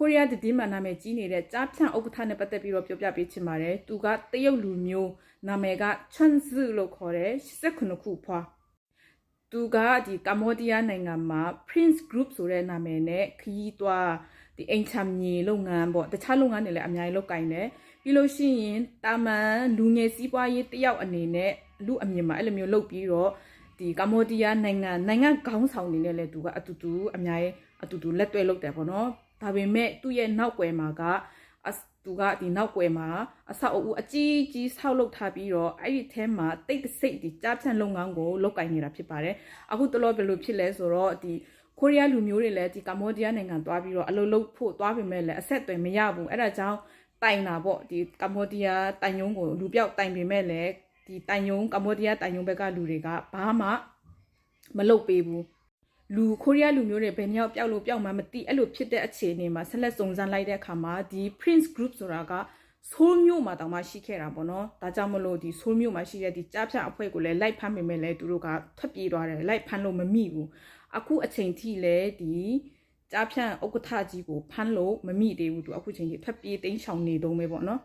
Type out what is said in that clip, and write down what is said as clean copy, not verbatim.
Korea ဒီမှာနာမည်ကြီးနေတဲ့ကြားဖြန့်ဥက္ကဋ္ဌနဲ့ပတ်သက်ပြီးတော့ပြောပြပေးချင်ပါတယ်သူကတရုတ်လူမျိုးနာမည်ကချွန်ဇူလို့ခေါ်တယ်89ခုဖွာသူကဒီကမ္ဘောဒီးယားနိုင်ငံမှာ Prince Group ဆိုတဲ့နာမည်နဲ့ခရီးသွားဒီအိမ်ချမ်းမြေလုပ်ငန်းပေါ့တခြားလုပ်ငန်းတွေလည်းအများကြီးလုပ်ကိုင်တယ်ပြီးလို့ရှိရင်တာမန်လူငယ်စီးပွားရေးတယောက်အနေနဲ့လူအမြင်မှာအဲ့လိုမျိုးလုပ်ပြီးတော့ဒီကမ္ဘောဒီးယားနိုင်ငံခေါင်းဆောင်နေနဲ့လည်းသူကအတူတူအများကြီးအတူတူလက်တွဲလုပ်တယ်ပေါ့နော်ဒါပေမဲ့သူ့ရဲ့နောက်ွယ်မှာကသူကဒီနောက်ွယ်မှာအဆောက်အဦအကြီးကြီးဆောက်လုပ်ထားပြီးတော့အဲ့ဒီထဲမှာတိတ်တဆိတ်ဒီကြားဖြန့်လုပ်ငန်းကိုလုပ်ကိုင်နေတာဖြစ်ပါတယ်အခုတလောဘယ်လိုဖြစ်လဲဆိုတော့ဒီကိုရီးယားလူမျိုးတွေလည်းဒီကမ္ဘောဒီးယားနိုင်ငံသွားပြီးတော့အလုပ်လုပ်ဖို့သွားပေမဲ့လည်းအဆက်အသွယ်မရဘူးအဲ့ဒါကြောင့်တိုင်တာပေါ့ဒီကမ္ဘောဒီးယားတိုင်ယုံကိုလူပြောက်တိုင်ပေမဲ့လည်းဒီတိုင်ယုံကမ္ဘောဒီးယားတိုင်ယုံဘက်ကလူတွေကဘာမှမလုပ်ပေးဘူးလူကိုရီးယားလူမျိုးတွေဘယ်မြောက်ပြောက်လို့ပြောက်မှမသိအဲ့လိုဖြစ်တဲ့အခြေအနေမှာဆက်လက်စုံစမ်းလိုက်တဲ့အခါမှာဒီ Prince Group ဆိုတာကဆိုးမျိုးမှာတောင်မှရှိခဲ့တာပေါ့နော်ဒါကြောင့်မလို့ဒီဆိုးမျိုးမှာရှိတဲ့ဒီကြားဖြတ်အဖွဲ့ကိုလည်းလိုက်ဖမ်းမိမယ်လေသူတို့ကထွက်ပြေးသွားတယ်လိုက်ဖမ်းလို့မမိဘူးအခုအချိန်ထိလည်းဒီကြားဖြတ်ဥက္ကဋ္ဌကြီးကိုဖမ်းလို့မမိသေးဘူးသူအခုချိန်ထိထွက်ပြေးတိမ်းရှောင်နေတုန်းပဲပေါ့နော်